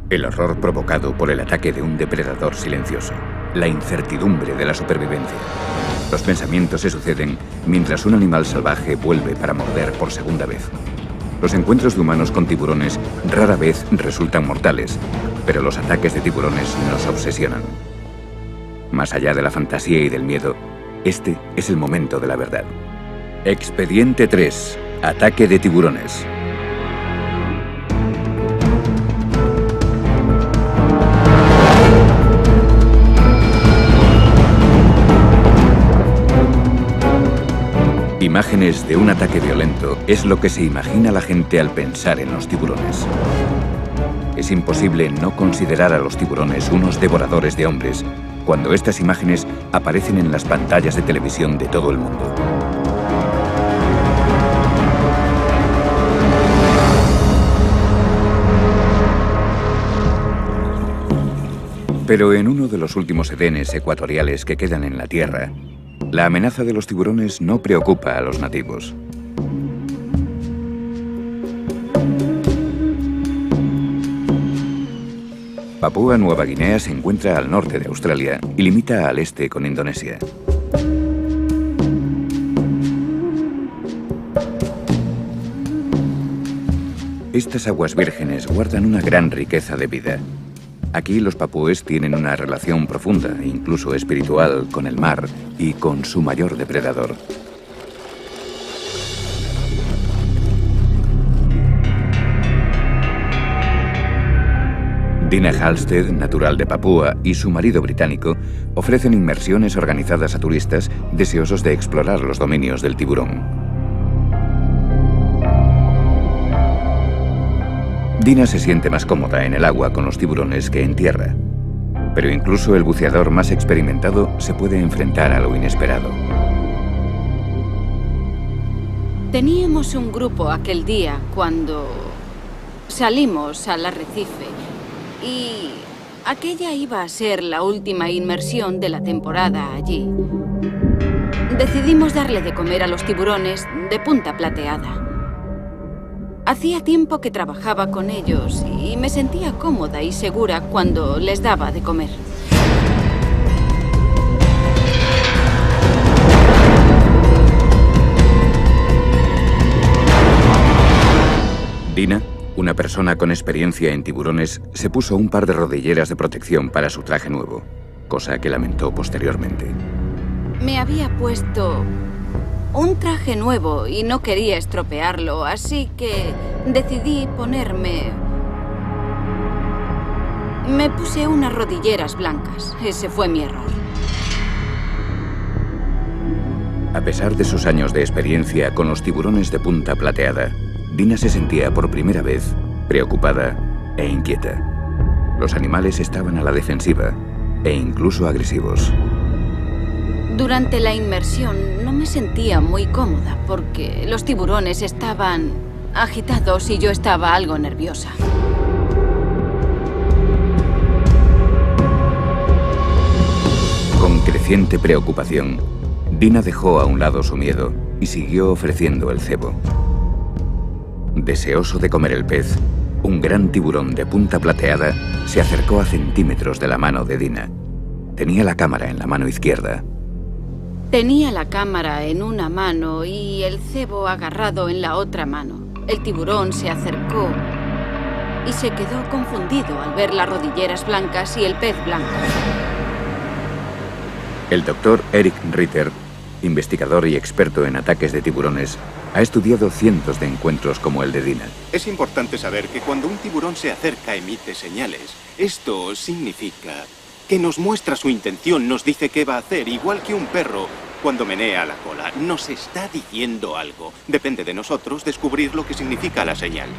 El horror provocado por el ataque de un depredador silencioso. La incertidumbre de la supervivencia. Los pensamientos se suceden mientras un animal salvaje vuelve para morder por segunda vez. Los encuentros de humanos con tiburones rara vez resultan mortales, pero los ataques de tiburones nos obsesionan. Más allá de la fantasía y del miedo, este es el momento de la verdad. Expediente 3. Ataque de tiburones. Imágenes de un ataque violento es lo que se imagina la gente al pensar en los tiburones. Es imposible no considerar a los tiburones unos devoradores de hombres cuando estas imágenes aparecen en las pantallas de televisión de todo el mundo. Pero en uno de los últimos edenes ecuatoriales que quedan en la Tierra, la amenaza de los tiburones no preocupa a los nativos. Papúa Nueva Guinea se encuentra al norte de Australia y limita al este con Indonesia. Estas aguas vírgenes guardan una gran riqueza de vida. Aquí los papúes tienen una relación profunda, incluso espiritual, con el mar y con su mayor depredador. Dina Halstead, natural de Papúa, y su marido británico ofrecen inmersiones organizadas a turistas deseosos de explorar los dominios del tiburón. Dina se siente más cómoda en el agua con los tiburones que en tierra. Pero incluso el buceador más experimentado se puede enfrentar a lo inesperado. Teníamos un grupo aquel día cuando salimos al arrecife y aquella iba a ser la última inmersión de la temporada allí. Decidimos darle de comer a los tiburones de punta plateada. Hacía tiempo que trabajaba con ellos y me sentía cómoda y segura cuando les daba de comer. Dina, una persona con experiencia en tiburones, se puso un par de rodilleras de protección para su traje nuevo, cosa que lamentó posteriormente. Me había puesto un traje nuevo y no quería estropearlo, así que decidí ponerme... Me puse unas rodilleras blancas. Ese fue mi error. A pesar de sus años de experiencia con los tiburones de punta plateada, Dina se sentía por primera vez preocupada e inquieta. Los animales estaban a la defensiva e incluso agresivos. Durante la inmersión no me sentía muy cómoda porque los tiburones estaban agitados y yo estaba algo nerviosa. Con creciente preocupación, Dina dejó a un lado su miedo y siguió ofreciendo el cebo. Deseoso de comer el pez, un gran tiburón de punta plateada se acercó a centímetros de la mano de Dina. Tenía la cámara en la mano izquierda. Tenía la cámara en una mano y el cebo agarrado en la otra mano. El tiburón se acercó y se quedó confundido al ver las rodilleras blancas y el pez blanco. El doctor Eric Ritter, investigador y experto en ataques de tiburones, ha estudiado cientos de encuentros como el de Dina. Es importante saber que cuando un tiburón se acerca emite señales. Esto significa que nos muestra su intención, nos dice qué va a hacer, igual que un perro cuando menea la cola. Nos está diciendo algo. Depende de nosotros descubrir lo que significa la señal.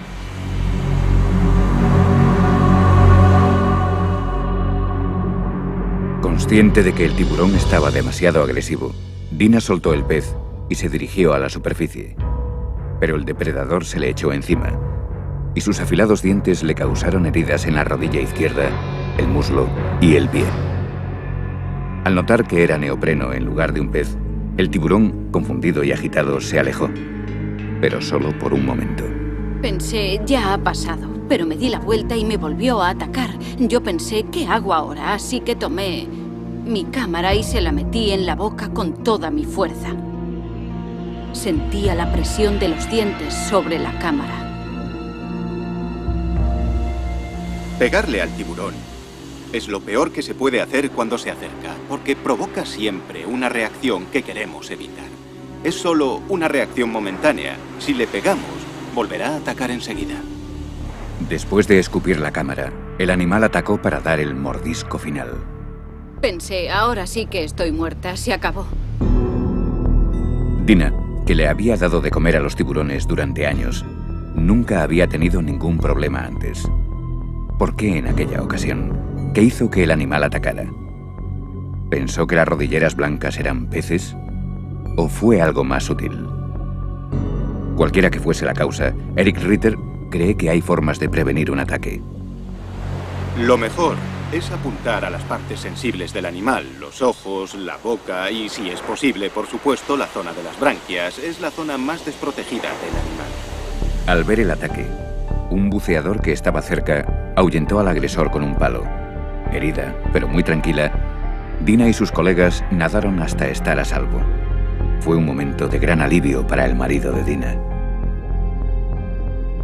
Consciente de que el tiburón estaba demasiado agresivo, Dina soltó el pez y se dirigió a la superficie. Pero el depredador se le echó encima y sus afilados dientes le causaron heridas en la rodilla izquierda, el muslo y el pie. Al notar que era neopreno en lugar de un pez, el tiburón, confundido y agitado, se alejó, pero solo por un momento. Pensé, ya ha pasado. pero me di la vuelta y me volvió a atacar. Yo pensé, ¿qué hago ahora? Así que tomé mi cámara y se la metí en la boca con toda mi fuerza. Sentía la presión de los dientes sobre la cámara. Pegarle al tiburón es lo peor que se puede hacer cuando se acerca, porque provoca siempre una reacción que queremos evitar. Es solo una reacción momentánea. Si le pegamos, volverá a atacar enseguida. Después de escupir la cámara, el animal atacó para dar el mordisco final. Pensé, ahora sí que estoy muerta, se acabó. Dina, que le había dado de comer a los tiburones durante años, nunca había tenido ningún problema antes. ¿Por qué en aquella ocasión? ¿Qué hizo que el animal atacara? ¿Pensó que las rodilleras blancas eran peces? ¿O fue algo más sutil? Cualquiera que fuese la causa, Eric Ritter cree que hay formas de prevenir un ataque. Lo mejor es apuntar a las partes sensibles del animal, los ojos, la boca y, si es posible, por supuesto, la zona de las branquias. Es la zona más desprotegida del animal. Al ver el ataque, un buceador que estaba cerca ahuyentó al agresor con un palo. Herida, pero muy tranquila, Dina y sus colegas nadaron hasta estar a salvo. Fue un momento de gran alivio para el marido de Dina.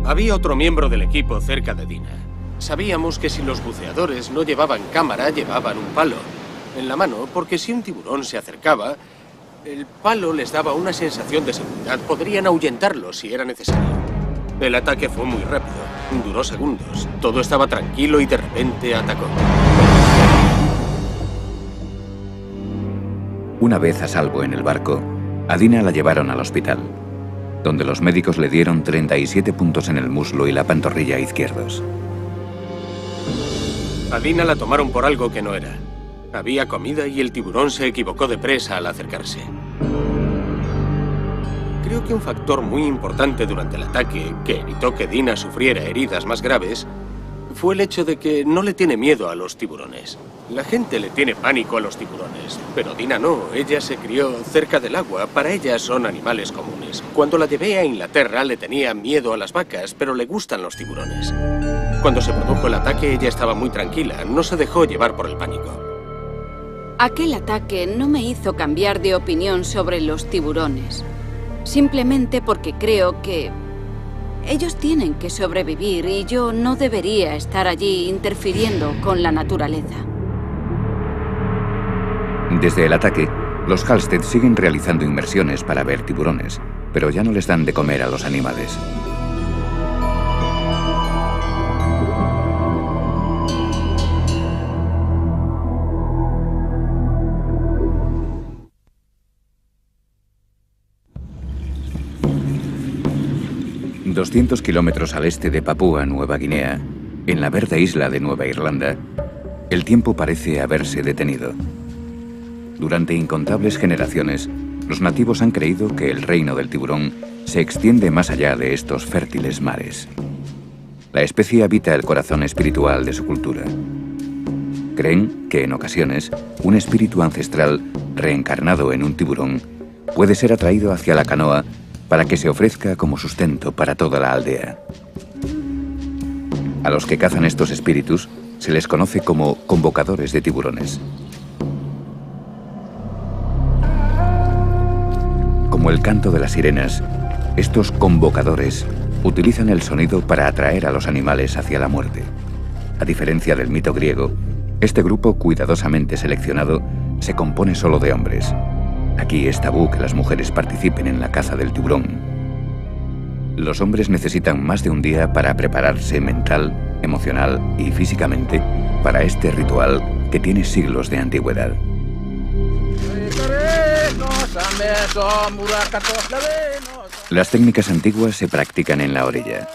Había otro miembro del equipo cerca de Dina. Sabíamos que si los buceadores no llevaban cámara, llevaban un palo en la mano, porque si un tiburón se acercaba, el palo les daba una sensación de seguridad. Podrían ahuyentarlo si era necesario. El ataque fue muy rápido, duró segundos. Todo estaba tranquilo y de repente atacó. Una vez a salvo en el barco, a Dina la llevaron al hospital, donde los médicos le dieron 37 puntos en el muslo y la pantorrilla izquierdos. A Dina la tomaron por algo que no era. Había comida y el tiburón se equivocó de presa al acercarse. Creo que un factor muy importante durante el ataque, que evitó que Dina sufriera heridas más graves, fue el hecho de que no le tiene miedo a los tiburones. La gente le tiene pánico a los tiburones, pero Dina no. Ella se crió cerca del agua. Para ella son animales comunes. Cuando la llevé a Inglaterra le tenía miedo a las vacas, pero le gustan los tiburones. Cuando se produjo el ataque ella estaba muy tranquila, no se dejó llevar por el pánico. Aquel ataque no me hizo cambiar de opinión sobre los tiburones. Simplemente porque creo que ellos tienen que sobrevivir y yo no debería estar allí interfiriendo con la naturaleza. Desde el ataque, los Halstead siguen realizando inmersiones para ver tiburones, pero ya no les dan de comer a los animales. ...200 kilómetros al este de Papúa Nueva Guinea, en la verde isla de Nueva Irlanda, el tiempo parece haberse detenido. Durante incontables generaciones, los nativos han creído que el reino del tiburón se extiende más allá de estos fértiles mares. La especie habita el corazón espiritual de su cultura. Creen que en ocasiones un espíritu ancestral reencarnado en un tiburón puede ser atraído hacia la canoa para que se ofrezca como sustento para toda la aldea. A los que cazan estos espíritus se les conoce como convocadores de tiburones. Como el canto de las sirenas, estos convocadores utilizan el sonido para atraer a los animales hacia la muerte. A diferencia del mito griego, este grupo cuidadosamente seleccionado se compone solo de hombres. Aquí es tabú que las mujeres participen en la caza del tiburón. Los hombres necesitan más de un día para prepararse mental, emocional y físicamente para este ritual que tiene siglos de antigüedad. Las técnicas antiguas se practican en la orilla.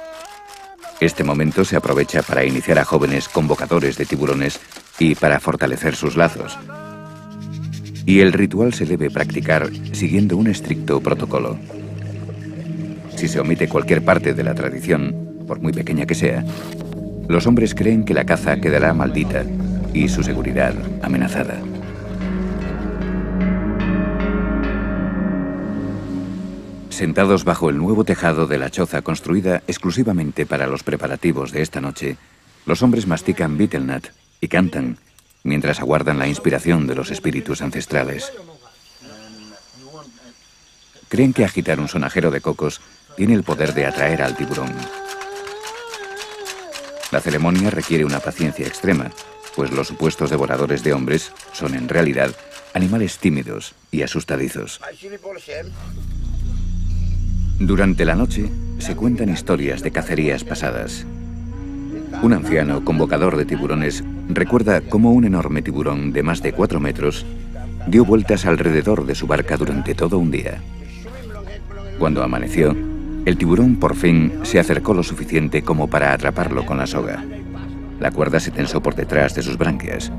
Este momento se aprovecha para iniciar a jóvenes convocadores de tiburones y para fortalecer sus lazos. Y el ritual se debe practicar siguiendo un estricto protocolo. Si se omite cualquier parte de la tradición, por muy pequeña que sea, los hombres creen que la caza quedará maldita y su seguridad amenazada. Sentados bajo el nuevo tejado de la choza construida exclusivamente para los preparativos de esta noche, los hombres mastican betel nut y cantan mientras aguardan la inspiración de los espíritus ancestrales. Creen que agitar un sonajero de cocos tiene el poder de atraer al tiburón. La ceremonia requiere una paciencia extrema, pues los supuestos devoradores de hombres son en realidad animales tímidos y asustadizos. Durante la noche se cuentan historias de cacerías pasadas. Un anciano convocador de tiburones recuerda cómo un enorme tiburón de más de 4 metros dio vueltas alrededor de su barca durante todo un día. Cuando amaneció, el tiburón por fin se acercó lo suficiente como para atraparlo con la soga. La cuerda se tensó por detrás de sus branquias.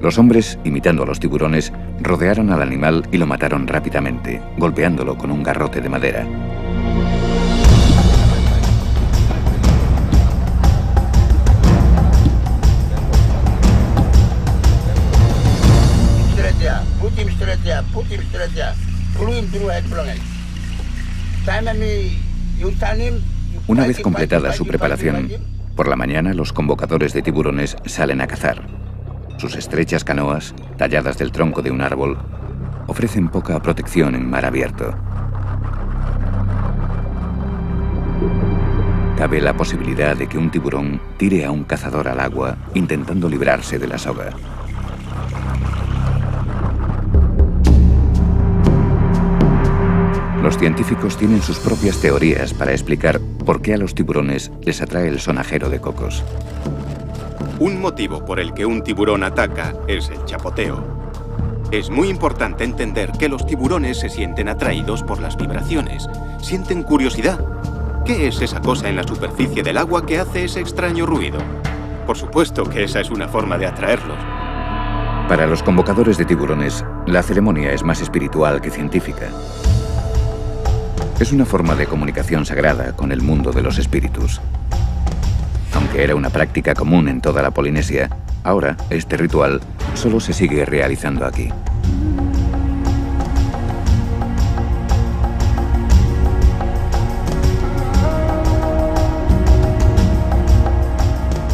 Los hombres, imitando a los tiburones, rodearon al animal y lo mataron rápidamente, golpeándolo con un garrote de madera. Una vez completada su preparación, por la mañana los convocadores de tiburones salen a cazar. Sus estrechas canoas, talladas del tronco de un árbol, ofrecen poca protección en mar abierto. Cabe la posibilidad de que un tiburón tire a un cazador al agua intentando librarse de la soga. Los científicos tienen sus propias teorías para explicar por qué a los tiburones les atrae el sonajero de cocos. Un motivo por el que un tiburón ataca es el chapoteo. Es muy importante entender que los tiburones se sienten atraídos por las vibraciones. Sienten curiosidad. ¿Qué es esa cosa en la superficie del agua que hace ese extraño ruido? Por supuesto que esa es una forma de atraerlos. Para los convocadores de tiburones, la ceremonia es más espiritual que científica. Es una forma de comunicación sagrada con el mundo de los espíritus. Aunque era una práctica común en toda la Polinesia, ahora este ritual solo se sigue realizando aquí.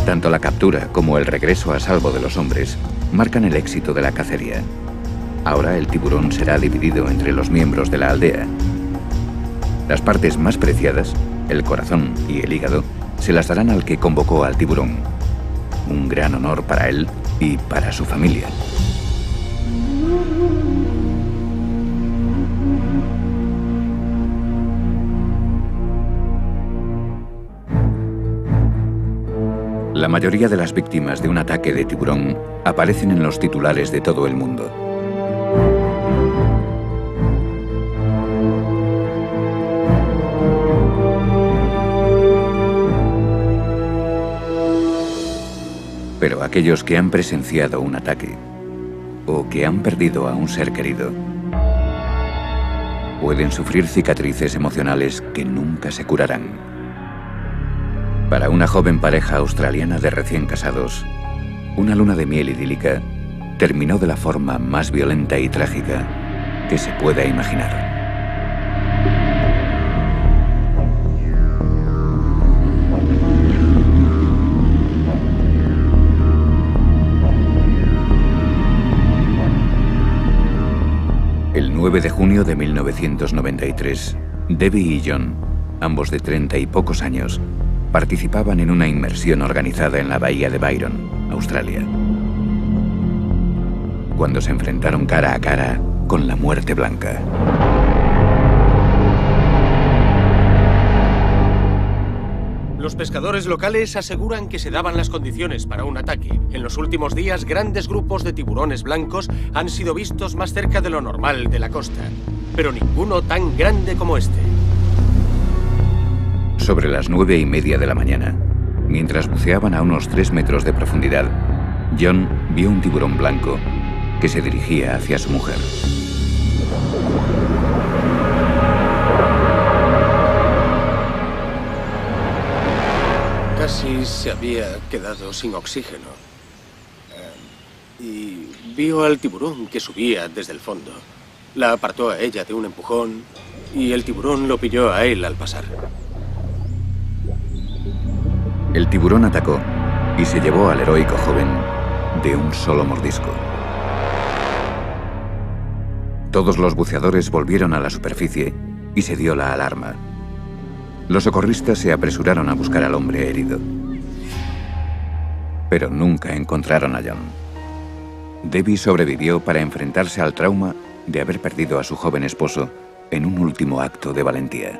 Tanto la captura como el regreso a salvo de los hombres marcan el éxito de la cacería. Ahora el tiburón será dividido entre los miembros de la aldea. Las partes más preciadas, el corazón y el hígado, se las darán al que convocó al tiburón. Un gran honor para él y para su familia. La mayoría de las víctimas de un ataque de tiburón aparecen en los titulares de todo el mundo. Pero aquellos que han presenciado un ataque o que han perdido a un ser querido pueden sufrir cicatrices emocionales que nunca se curarán. Para una joven pareja australiana de recién casados, una luna de miel idílica terminó de la forma más violenta y trágica que se pueda imaginar. El 9 de junio de 1993, Debbie y John, ambos de 30 y pocos años, participaban en una inmersión organizada en la bahía de Byron, Australia, cuando se enfrentaron cara a cara con la muerte blanca. Los pescadores locales aseguran que se daban las condiciones para un ataque. En los últimos días, grandes grupos de tiburones blancos han sido vistos más cerca de lo normal de la costa, pero ninguno tan grande como este. Sobre las 9:30 de la mañana, mientras buceaban a unos 3 metros de profundidad, John vio un tiburón blanco que se dirigía hacia su mujer. Casi se había quedado sin oxígeno. Y vio al tiburón que subía desde el fondo. La apartó a ella de un empujón y el tiburón lo pilló a él al pasar. El tiburón atacó y se llevó al heroico joven de un solo mordisco. Todos los buceadores volvieron a la superficie y se dio la alarma. Los socorristas se apresuraron a buscar al hombre herido. Pero nunca encontraron a John. Debbie sobrevivió para enfrentarse al trauma de haber perdido a su joven esposo en un último acto de valentía.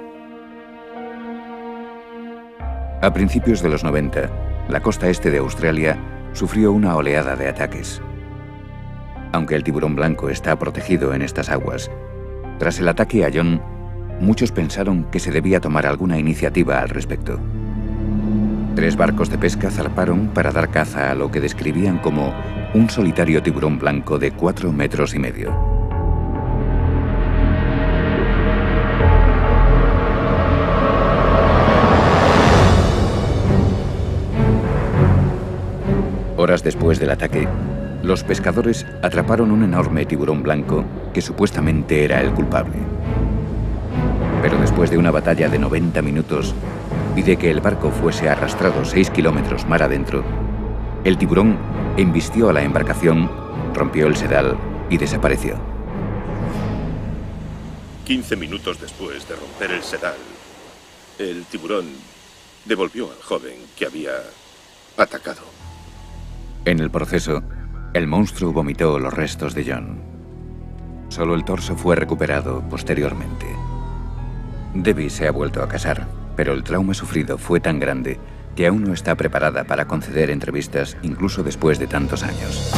A principios de los 90, la costa este de Australia sufrió una oleada de ataques. Aunque el tiburón blanco está protegido en estas aguas, tras el ataque a John, muchos pensaron que se debía tomar alguna iniciativa al respecto. 3 barcos de pesca zarparon para dar caza a lo que describían como un solitario tiburón blanco de 4,5 metros. Horas después del ataque, los pescadores atraparon un enorme tiburón blanco que supuestamente era el culpable. Pero después de una batalla de 90 minutos y de que el barco fuese arrastrado 6 kilómetros mar adentro, el tiburón embistió a la embarcación, rompió el sedal y desapareció. 15 minutos después de romper el sedal, el tiburón devolvió al joven que había atacado. En el proceso, el monstruo vomitó los restos de John. Solo el torso fue recuperado posteriormente. Debbie se ha vuelto a casar, pero el trauma sufrido fue tan grande que aún no está preparada para conceder entrevistas incluso después de tantos años.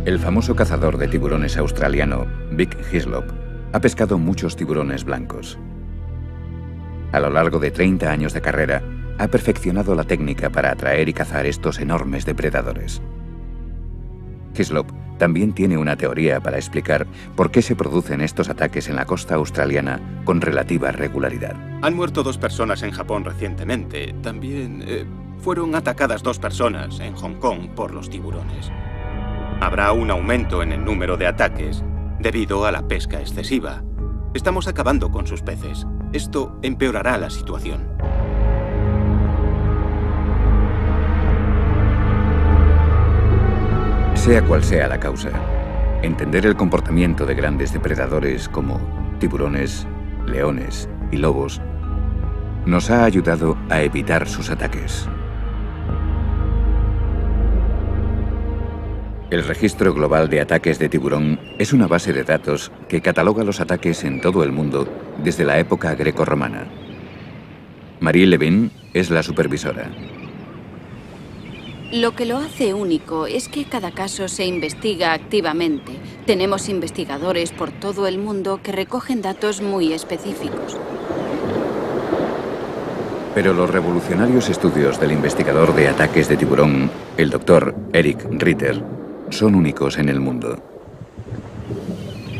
El famoso cazador de tiburones australiano, Vic Hislop, ha pescado muchos tiburones blancos. A lo largo de 30 años de carrera, ha perfeccionado la técnica para atraer y cazar estos enormes depredadores. Hislop también tiene una teoría para explicar por qué se producen estos ataques en la costa australiana con relativa regularidad. Han muerto 2 personas en Japón recientemente. También fueron atacadas 2 personas en Hong Kong por los tiburones. Habrá un aumento en el número de ataques debido a la pesca excesiva. Estamos acabando con sus peces. Esto empeorará la situación. Sea cual sea la causa, entender el comportamiento de grandes depredadores como tiburones, leones y lobos nos ha ayudado a evitar sus ataques. El Registro Global de Ataques de Tiburón es una base de datos que cataloga los ataques en todo el mundo desde la época grecorromana. Marie Levin es la supervisora. Lo que lo hace único es que cada caso se investiga activamente. Tenemos investigadores por todo el mundo que recogen datos muy específicos. Pero los revolucionarios estudios del investigador de ataques de tiburón, el Dr. Eric Ritter, son únicos en el mundo.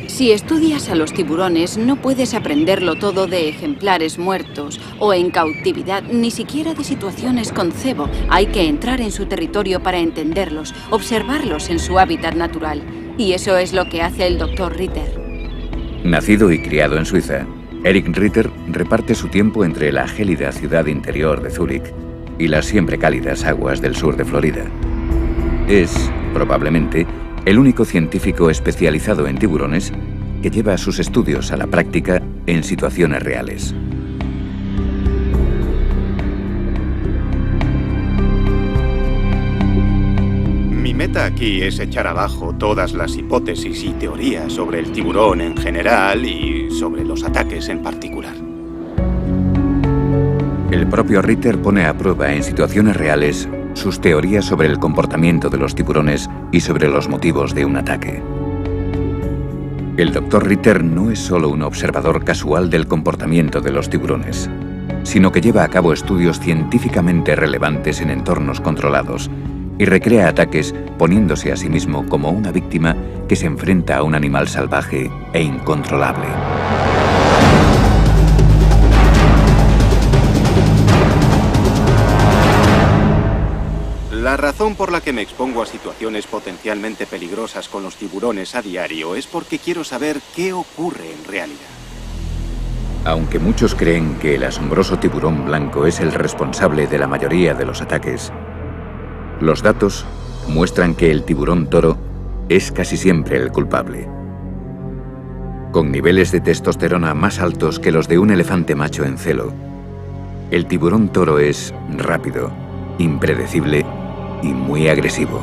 Si estudias a los tiburones, no puedes aprenderlo todo de ejemplares muertos o en cautividad, ni siquiera de situaciones con cebo. Hay que entrar en su territorio para entenderlos, observarlos en su hábitat natural. Y eso es lo que hace el Dr. Ritter. Nacido y criado en Suiza, Eric Ritter reparte su tiempo entre la gélida ciudad interior de Zúrich y las siempre cálidas aguas del sur de Florida. Es, probablemente, el único científico especializado en tiburones que lleva sus estudios a la práctica en situaciones reales. Mi meta aquí es echar abajo todas las hipótesis y teorías sobre el tiburón en general y sobre los ataques en particular. El propio Ritter pone a prueba en situaciones reales sus teorías sobre el comportamiento de los tiburones y sobre los motivos de un ataque. El Dr. Ritter no es solo un observador casual del comportamiento de los tiburones, sino que lleva a cabo estudios científicamente relevantes en entornos controlados y recrea ataques poniéndose a sí mismo como una víctima que se enfrenta a un animal salvaje e incontrolable. La razón por la que me expongo a situaciones potencialmente peligrosas con los tiburones a diario es porque quiero saber qué ocurre en realidad. Aunque muchos creen que el asombroso tiburón blanco es el responsable de la mayoría de los ataques, los datos muestran que el tiburón toro es casi siempre el culpable. Con niveles de testosterona más altos que los de un elefante macho en celo, el tiburón toro es rápido, impredecible y muy agresivo.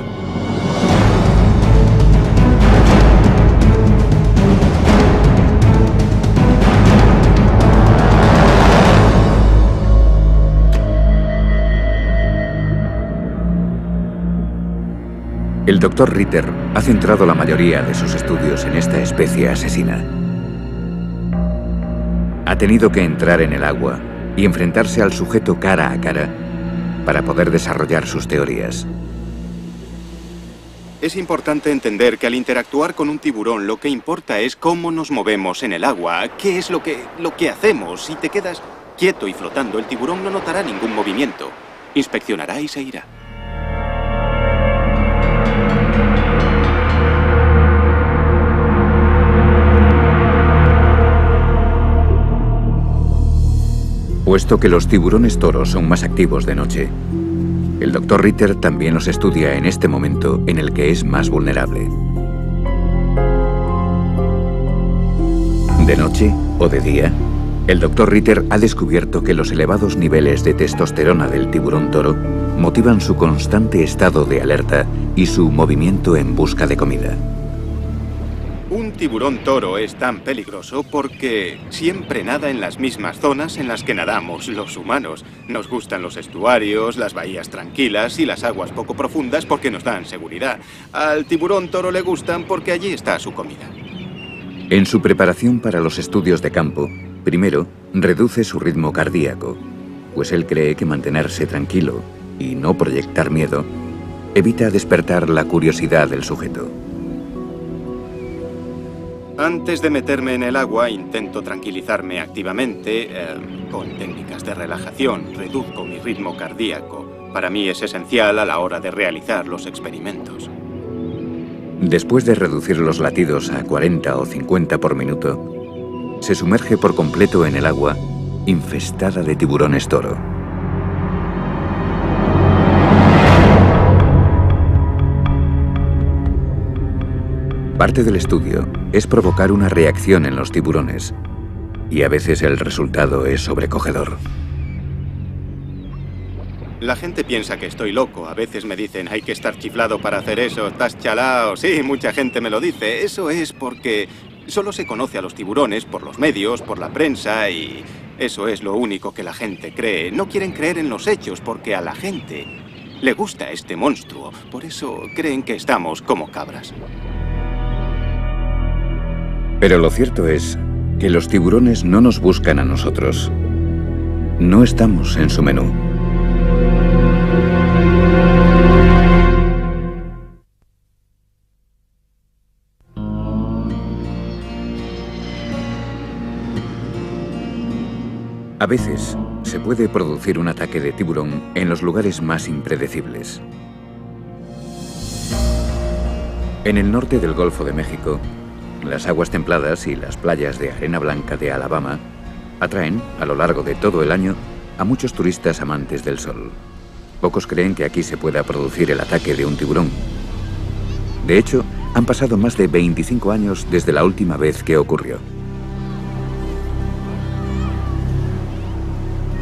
El Dr. Ritter ha centrado la mayoría de sus estudios en esta especie asesina. Ha tenido que entrar en el agua y enfrentarse al sujeto cara a cara para poder desarrollar sus teorías. Es importante entender que al interactuar con un tiburón lo que importa es cómo nos movemos en el agua, qué es lo que hacemos. Si te quedas quieto y flotando, el tiburón no notará ningún movimiento. Inspeccionará y se irá. Puesto que los tiburones toros son más activos de noche, el Dr. Ritter también los estudia en este momento en el que es más vulnerable. De noche o de día, el Dr. Ritter ha descubierto que los elevados niveles de testosterona del tiburón toro motivan su constante estado de alerta y su movimiento en busca de comida. Un tiburón toro es tan peligroso porque siempre nada en las mismas zonas en las que nadamos los humanos. Nos gustan los estuarios, las bahías tranquilas y las aguas poco profundas porque nos dan seguridad. Al tiburón toro le gustan porque allí está su comida. En su preparación para los estudios de campo, primero reduce su ritmo cardíaco, pues él cree que mantenerse tranquilo y no proyectar miedo evita despertar la curiosidad del sujeto. Antes de meterme en el agua, intento tranquilizarme activamente con técnicas de relajación. Reduzco mi ritmo cardíaco. Para mí es esencial a la hora de realizar los experimentos. Después de reducir los latidos a 40 o 50 por minuto, se sumerge por completo en el agua infestada de tiburones toro. Parte del estudio es provocar una reacción en los tiburones, y a veces el resultado es sobrecogedor. La gente piensa que estoy loco. A veces me dicen, hay que estar chiflado para hacer eso, estás chalao. Sí, mucha gente me lo dice. Eso es porque solo se conoce a los tiburones por los medios, por la prensa, y eso es lo único que la gente cree. No quieren creer en los hechos porque a la gente le gusta este monstruo. Por eso creen que estamos como cabras. Pero lo cierto es que los tiburones no nos buscan a nosotros. No estamos en su menú. A veces se puede producir un ataque de tiburón en los lugares más impredecibles. En el norte del Golfo de México, las aguas templadas y las playas de arena blanca de Alabama atraen, a lo largo de todo el año, a muchos turistas amantes del sol. Pocos creen que aquí se pueda producir el ataque de un tiburón. De hecho, han pasado más de 25 años desde la última vez que ocurrió.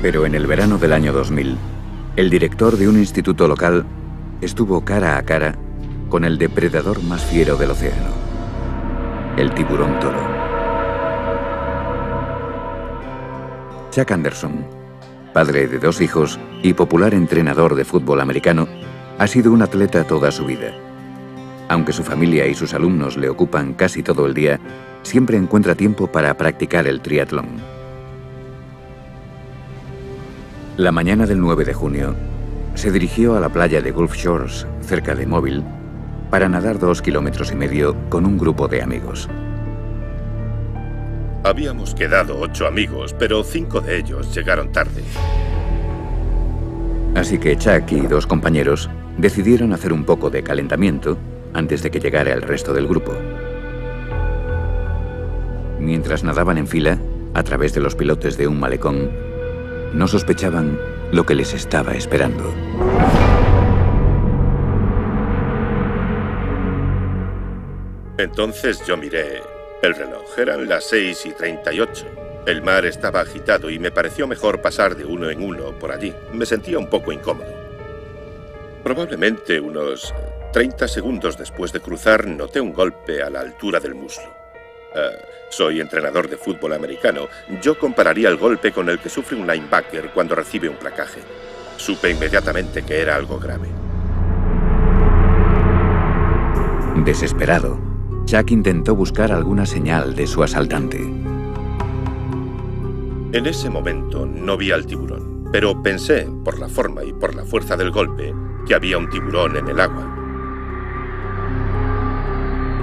Pero en el verano del año 2000, el director de un instituto local estuvo cara a cara con el depredador más fiero del océano, el tiburón toro. Chuck Anderson, padre de 2 hijos y popular entrenador de fútbol americano, ha sido un atleta toda su vida. Aunque su familia y sus alumnos le ocupan casi todo el día, siempre encuentra tiempo para practicar el triatlón. La mañana del 9 de junio, se dirigió a la playa de Gulf Shores, cerca de Mobile, para nadar 2,5 kilómetros con un grupo de amigos. Habíamos quedado 8 amigos, pero 5 de ellos llegaron tarde. Así que Chuck y 2 compañeros Decidieron hacer un poco de calentamiento antes de que llegara el resto del grupo. Mientras nadaban en fila, a través de los pilotes de un malecón, no sospechaban lo que les estaba esperando. Entonces yo miré el reloj. Eran las 6:38. El mar estaba agitado y me pareció mejor pasar de uno en uno por allí. Me sentía un poco incómodo. Probablemente unos 30 segundos después de cruzar, noté un golpe a la altura del muslo. Soy entrenador de fútbol americano. Yo compararía el golpe con el que sufre un linebacker cuando recibe un placaje. Supe inmediatamente que era algo grave. Desesperado, Chuck intentó buscar alguna señal de su asaltante. En ese momento no vi al tiburón, pero pensé, por la forma y por la fuerza del golpe, que había un tiburón en el agua.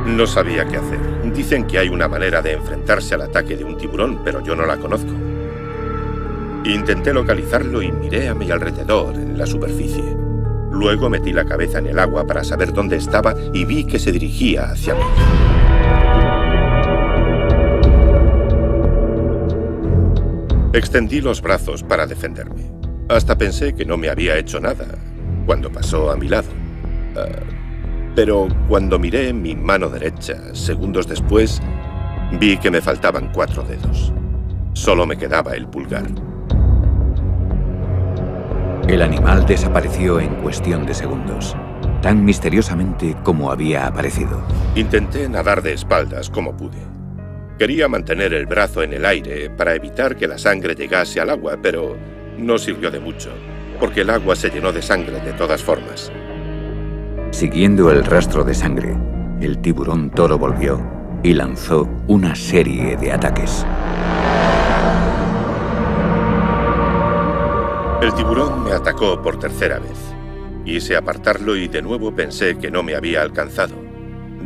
No sabía qué hacer. Dicen que hay una manera de enfrentarse al ataque de un tiburón, pero yo no la conozco. Intenté localizarlo y miré a mi alrededor en la superficie. Luego metí la cabeza en el agua para saber dónde estaba y vi que se dirigía hacia mí. Extendí los brazos para defenderme. Hasta pensé que no me había hecho nada cuando pasó a mi lado. Pero cuando miré mi mano derecha, segundos después, vi que me faltaban 4 dedos. Solo me quedaba el pulgar. El animal desapareció en cuestión de segundos, tan misteriosamente como había aparecido. Intenté nadar de espaldas como pude. Quería mantener el brazo en el aire para evitar que la sangre llegase al agua, pero no sirvió de mucho, porque el agua se llenó de sangre de todas formas. Siguiendo el rastro de sangre, el tiburón toro volvió y lanzó una serie de ataques. El tiburón me atacó por tercera vez. Quise apartarlo y de nuevo pensé que no me había alcanzado.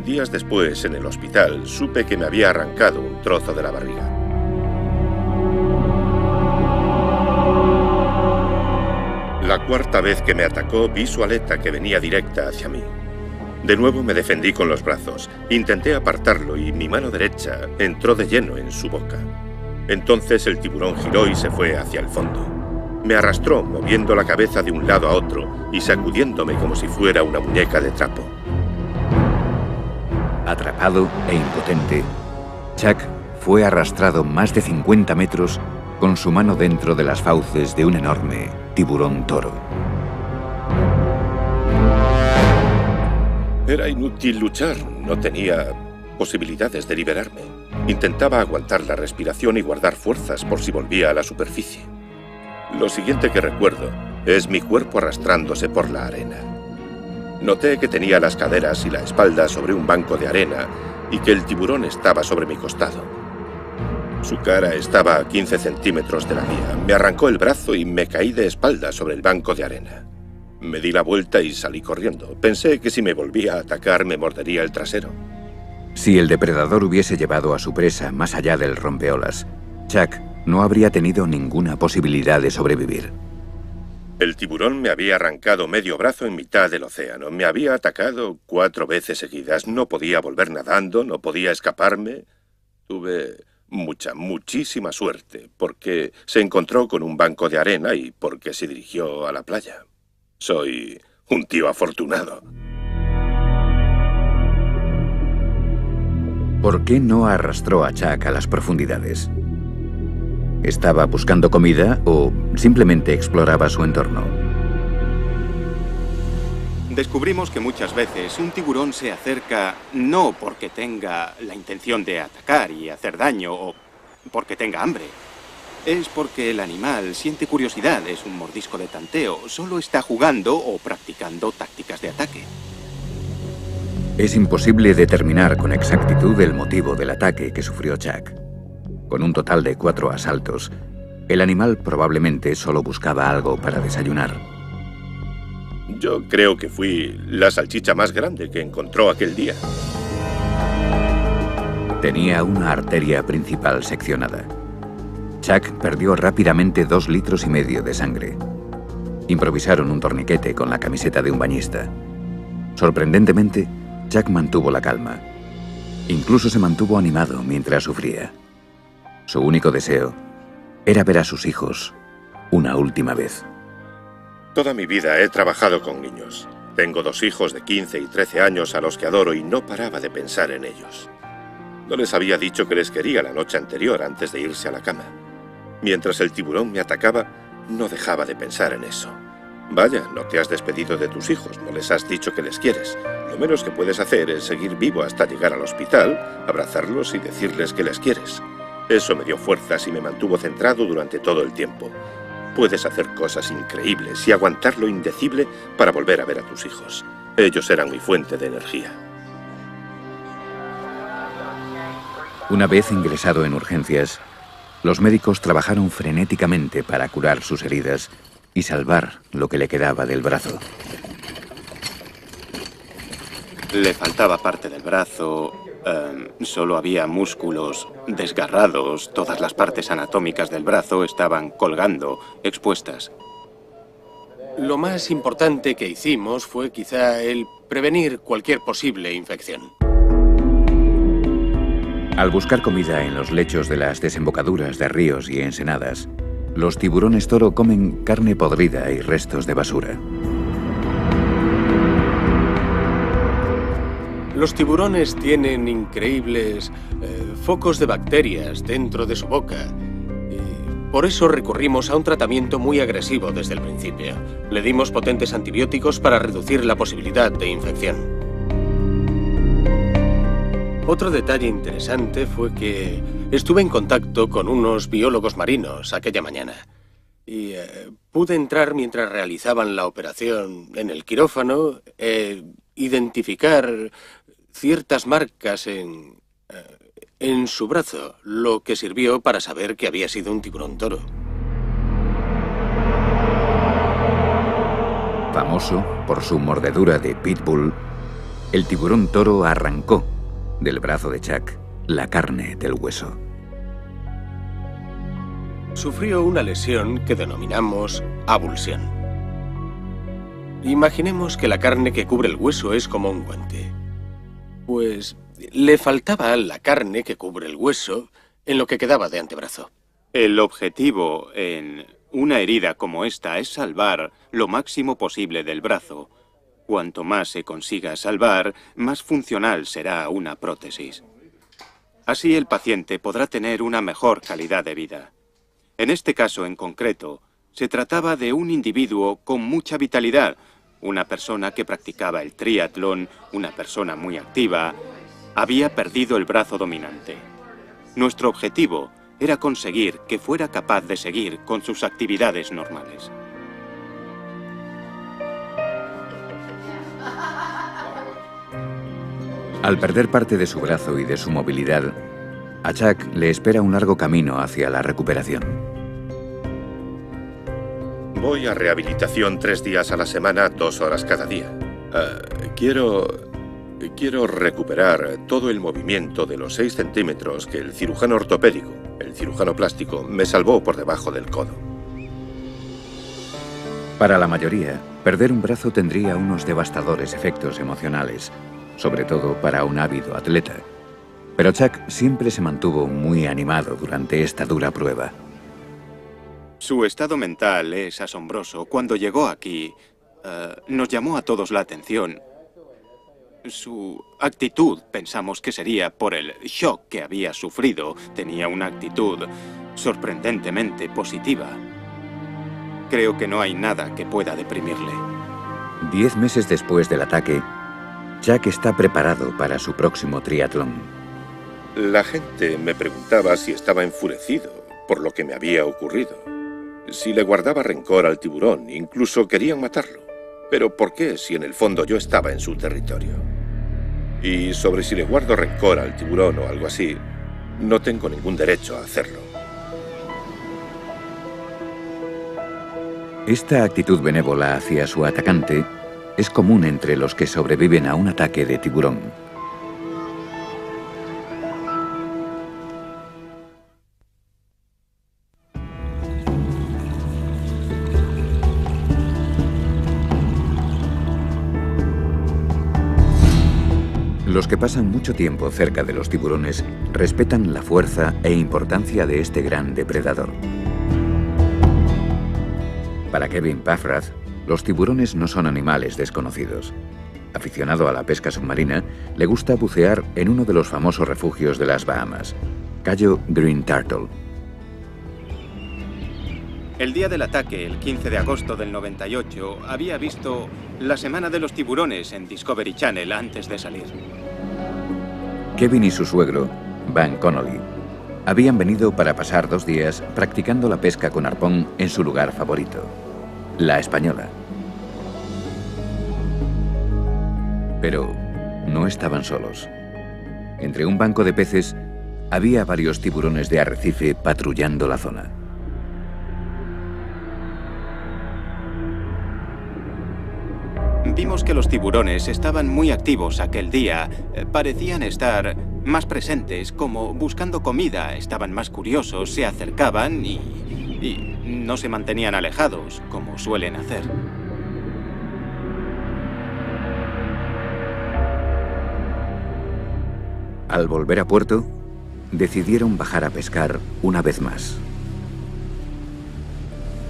Días después, en el hospital, supe que me había arrancado un trozo de la barriga. La cuarta vez que me atacó, vi su aleta que venía directa hacia mí. De nuevo me defendí con los brazos. Intenté apartarlo y mi mano derecha entró de lleno en su boca. Entonces el tiburón giró y se fue hacia el fondo. Me arrastró, moviendo la cabeza de un lado a otro y sacudiéndome como si fuera una muñeca de trapo. Atrapado e impotente, Chuck fue arrastrado más de 50 metros con su mano dentro de las fauces de un enorme tiburón toro. Era inútil luchar, no tenía posibilidades de liberarme. Intentaba aguantar la respiración y guardar fuerzas por si volvía a la superficie. Lo siguiente que recuerdo es mi cuerpo arrastrándose por la arena. Noté que tenía las caderas y la espalda sobre un banco de arena y que el tiburón estaba sobre mi costado. Su cara estaba a 15 centímetros de la mía. Me arrancó el brazo y me caí de espalda sobre el banco de arena. Me di la vuelta y salí corriendo. Pensé que si me volvía a atacar me mordería el trasero. Si el depredador hubiese llevado a su presa más allá del rompeolas, Chuck no habría tenido ninguna posibilidad de sobrevivir. El tiburón me había arrancado medio brazo en mitad del océano. Me había atacado 4 veces seguidas. No podía volver nadando, no podía escaparme. Tuve muchísima suerte, porque se encontró con un banco de arena y porque se dirigió a la playa. Soy un tío afortunado. ¿Por qué no arrastró a Chuck a las profundidades? ¿Estaba buscando comida o simplemente exploraba su entorno? Descubrimos que muchas veces un tiburón se acerca no porque tenga la intención de atacar y hacer daño o porque tenga hambre. Es porque el animal siente curiosidad, es un mordisco de tanteo, solo está jugando o practicando tácticas de ataque. Es imposible determinar con exactitud el motivo del ataque que sufrió Chuck. Con un total de 4 asaltos, el animal probablemente solo buscaba algo para desayunar. Yo creo que fui la salchicha más grande que encontró aquel día. Tenía una arteria principal seccionada. Chuck perdió rápidamente 2,5 litros de sangre. Improvisaron un torniquete con la camiseta de un bañista. Sorprendentemente, Jack mantuvo la calma. Incluso se mantuvo animado mientras sufría. Su único deseo era ver a sus hijos una última vez. Toda mi vida he trabajado con niños. Tengo 2 hijos de 15 y 13 años a los que adoro y no paraba de pensar en ellos. No les había dicho que les quería la noche anterior antes de irse a la cama. Mientras el tiburón me atacaba, no dejaba de pensar en eso. Vaya, no te has despedido de tus hijos, no les has dicho que les quieres. Lo menos que puedes hacer es seguir vivo hasta llegar al hospital, abrazarlos y decirles que les quieres. Eso me dio fuerzas y me mantuvo centrado durante todo el tiempo. Puedes hacer cosas increíbles y aguantar lo indecible para volver a ver a tus hijos. Ellos eran mi fuente de energía. Una vez ingresado en urgencias, los médicos trabajaron frenéticamente para curar sus heridas y salvar lo que le quedaba del brazo. Le faltaba parte del brazo, solo había músculos desgarrados, todas las partes anatómicas del brazo estaban colgando, expuestas. Lo más importante que hicimos fue quizá el prevenir cualquier posible infección. Al buscar comida en los lechos de las desembocaduras de ríos y ensenadas, los tiburones toro comen carne podrida y restos de basura. Los tiburones tienen increíbles focos de bacterias dentro de su boca. Y por eso recurrimos a un tratamiento muy agresivo desde el principio. Le dimos potentes antibióticos para reducir la posibilidad de infección. Otro detalle interesante fue que estuve en contacto con unos biólogos marinos aquella mañana. Y pude entrar mientras realizaban la operación en el quirófano, identificar ciertas marcas en su brazo, lo que sirvió para saber que había sido un tiburón toro. Famoso por su mordedura de pitbull, el tiburón toro arrancó del brazo de Chuck la carne del hueso. Sufrió una lesión que denominamos avulsión. Imaginemos que la carne que cubre el hueso es como un guante. Pues le faltaba la carne que cubre el hueso en lo que quedaba de antebrazo. El objetivo en una herida como esta es salvar lo máximo posible del brazo. Cuanto más se consiga salvar, más funcional será una prótesis. Así el paciente podrá tener una mejor calidad de vida. En este caso en concreto, se trataba de un individuo con mucha vitalidad, una persona que practicaba el triatlón, una persona muy activa, había perdido el brazo dominante. Nuestro objetivo era conseguir que fuera capaz de seguir con sus actividades normales. Al perder parte de su brazo y de su movilidad, a Chuck le espera un largo camino hacia la recuperación. Voy a rehabilitación 3 días a la semana, 2 horas cada día. Quiero recuperar todo el movimiento de los 6 centímetros que el cirujano ortopédico, el cirujano plástico, me salvó por debajo del codo. Para la mayoría, perder un brazo tendría unos devastadores efectos emocionales, sobre todo para un ávido atleta. Pero Chuck siempre se mantuvo muy animado durante esta dura prueba. Su estado mental es asombroso. Cuando llegó aquí, nos llamó a todos la atención. Su actitud, pensamos que sería por el shock que había sufrido. Tenía una actitud sorprendentemente positiva. Creo que no hay nada que pueda deprimirle. 10 meses después del ataque, Chuck está preparado para su próximo triatlón. La gente me preguntaba si estaba enfurecido por lo que me había ocurrido. Si le guardaba rencor al tiburón, incluso querían matarlo. Pero ¿por qué si en el fondo yo estaba en su territorio? Y sobre si le guardo rencor al tiburón o algo así, no tengo ningún derecho a hacerlo. Esta actitud benévola hacia su atacante es común entre los que sobreviven a un ataque de tiburón. que pasan mucho tiempo cerca de los tiburones respetan la fuerza e importancia de este gran depredador. Para Kevin Paffrath, los tiburones no son animales desconocidos. Aficionado a la pesca submarina, le gusta bucear en uno de los famosos refugios de las Bahamas, Cayo Green Turtle. El día del ataque, el 15 de agosto del 98, había visto La Semana de los Tiburones en Discovery Channel antes de salir. Kevin y su suegro, Van Connolly, habían venido para pasar 2 días practicando la pesca con arpón en su lugar favorito, La Española. Pero no estaban solos. Entre un banco de peces había varios tiburones de arrecife patrullando la zona. Vimos que los tiburones estaban muy activos aquel día. Parecían estar más presentes, como buscando comida. Estaban más curiosos, se acercaban y no se mantenían alejados, como suelen hacer. Al volver a puerto, decidieron bajar a pescar una vez más.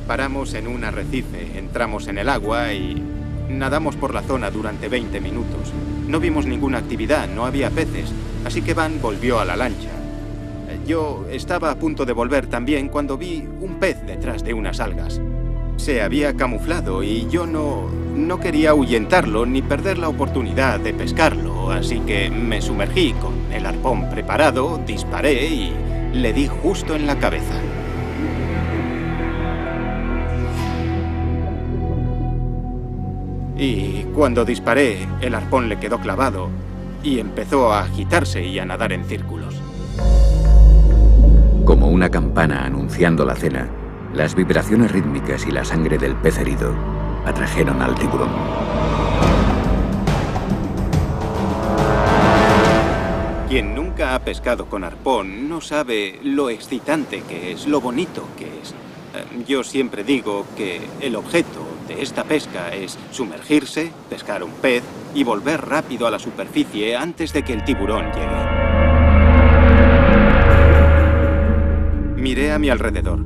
Paramos en un arrecife, entramos en el agua y nadamos por la zona durante 20 minutos. No vimos ninguna actividad, no había peces, así que Van volvió a la lancha. Yo estaba a punto de volver también cuando vi un pez detrás de unas algas. Se había camuflado y yo no quería ahuyentarlo ni perder la oportunidad de pescarlo, así que me sumergí con el arpón preparado, disparé y le di justo en la cabeza. Y cuando disparé, el arpón le quedó clavado y empezó a agitarse y a nadar en círculos. Como una campana anunciando la cena, las vibraciones rítmicas y la sangre del pez herido atrajeron al tiburón. Quien nunca ha pescado con arpón no sabe lo excitante que es, lo bonito que es. Yo siempre digo que el objeto de esta pesca es sumergirse, pescar un pez y volver rápido a la superficie antes de que el tiburón llegue. Miré a mi alrededor.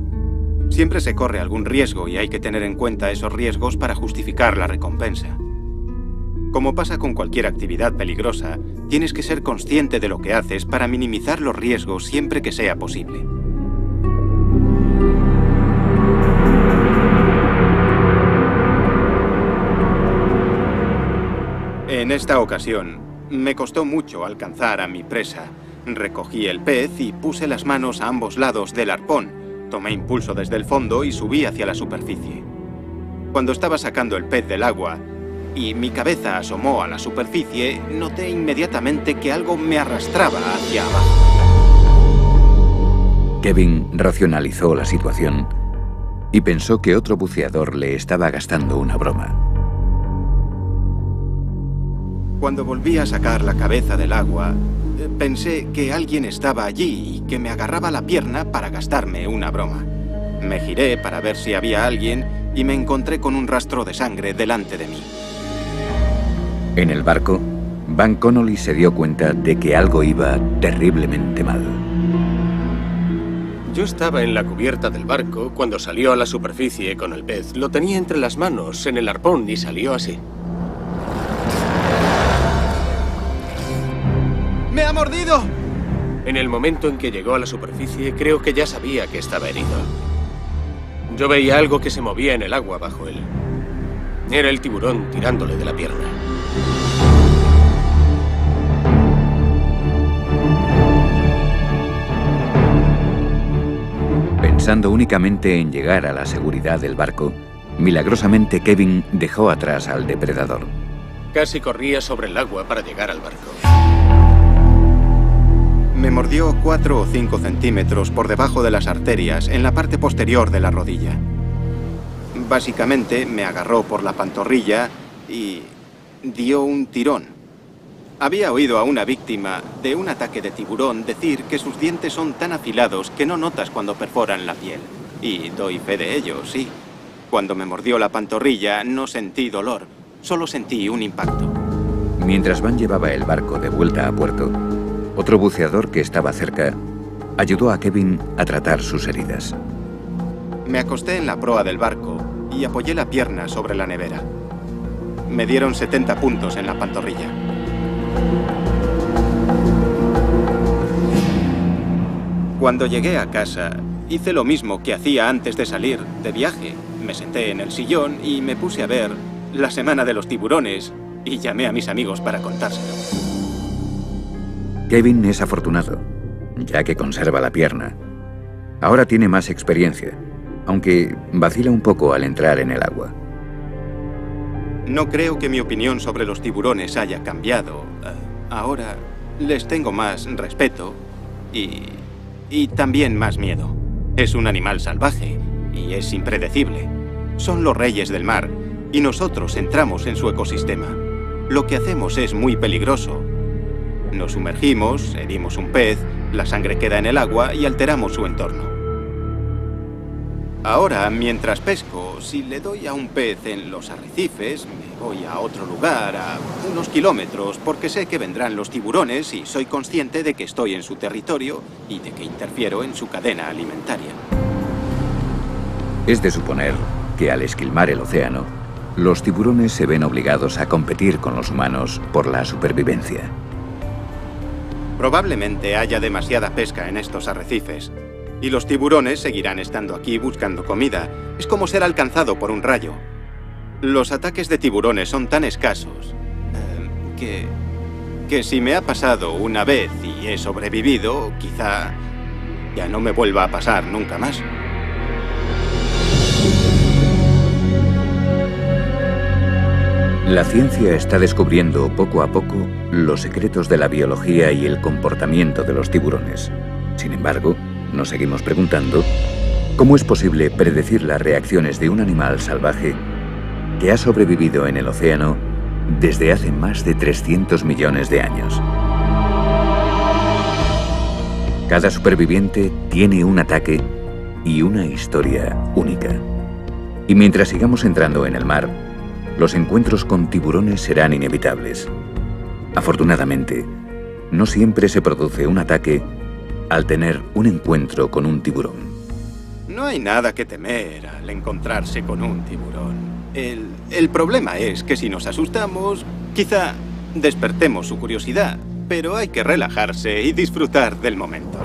Siempre se corre algún riesgo y hay que tener en cuenta esos riesgos para justificar la recompensa. Como pasa con cualquier actividad peligrosa, tienes que ser consciente de lo que haces para minimizar los riesgos siempre que sea posible. En esta ocasión, me costó mucho alcanzar a mi presa. Recogí el pez y puse las manos a ambos lados del arpón. Tomé impulso desde el fondo y subí hacia la superficie. Cuando estaba sacando el pez del agua y mi cabeza asomó a la superficie, noté inmediatamente que algo me arrastraba hacia abajo. Kevin racionalizó la situación y pensó que otro buceador le estaba gastando una broma. Cuando volví a sacar la cabeza del agua, pensé que alguien estaba allí y que me agarraba la pierna para gastarme una broma. Me giré para ver si había alguien y me encontré con un rastro de sangre delante de mí. En el barco, Van Connolly se dio cuenta de que algo iba terriblemente mal. Yo estaba en la cubierta del barco cuando salió a la superficie con el pez. Lo tenía entre las manos en el arpón y salió así. ¡Me ha mordido! En el momento en que llegó a la superficie, creo que ya sabía que estaba herido. Yo veía algo que se movía en el agua bajo él. Era el tiburón tirándole de la pierna. Pensando únicamente en llegar a la seguridad del barco, milagrosamente Kevin dejó atrás al depredador. Casi corría sobre el agua para llegar al barco. Me mordió 4 o 5 centímetros por debajo de las arterias, en la parte posterior de la rodilla. Básicamente me agarró por la pantorrilla y dio un tirón. Había oído a una víctima de un ataque de tiburón decir que sus dientes son tan afilados que no notas cuando perforan la piel. Y doy fe de ello, sí. Cuando me mordió la pantorrilla no sentí dolor, solo sentí un impacto. Mientras Van llevaba el barco de vuelta a puerto, otro buceador que estaba cerca ayudó a Kevin a tratar sus heridas. Me acosté en la proa del barco y apoyé la pierna sobre la nevera. Me dieron 70 puntos en la pantorrilla. Cuando llegué a casa, hice lo mismo que hacía antes de salir de viaje. Me senté en el sillón y me puse a ver La Semana de los Tiburones y llamé a mis amigos para contárselo. Kevin es afortunado, ya que conserva la pierna. Ahora tiene más experiencia, aunque vacila un poco al entrar en el agua. No creo que mi opinión sobre los tiburones haya cambiado. Ahora les tengo más respeto y también más miedo. Es un animal salvaje y es impredecible. Son los reyes del mar y nosotros entramos en su ecosistema. Lo que hacemos es muy peligroso. Nos sumergimos, herimos un pez, la sangre queda en el agua y alteramos su entorno. Ahora, mientras pesco, si le doy a un pez en los arrecifes, me voy a otro lugar, a unos kilómetros, porque sé que vendrán los tiburones y soy consciente de que estoy en su territorio y de que interfiero en su cadena alimentaria. Es de suponer que al esquilmar el océano, los tiburones se ven obligados a competir con los humanos por la supervivencia. Probablemente haya demasiada pesca en estos arrecifes. Y los tiburones seguirán estando aquí buscando comida. Es como ser alcanzado por un rayo. Los ataques de tiburones son tan escasos que si me ha pasado una vez y he sobrevivido, quizá ya no me vuelva a pasar nunca más. La ciencia está descubriendo poco a poco los secretos de la biología y el comportamiento de los tiburones. Sin embargo, nos seguimos preguntando cómo es posible predecir las reacciones de un animal salvaje que ha sobrevivido en el océano desde hace más de 300 millones de años. Cada superviviente tiene un ataque y una historia única. Y mientras sigamos entrando en el mar, los encuentros con tiburones serán inevitables. Afortunadamente, no siempre se produce un ataque al tener un encuentro con un tiburón. No hay nada que temer al encontrarse con un tiburón. El problema es que si nos asustamos, quizá despertemos su curiosidad, pero hay que relajarse y disfrutar del momento.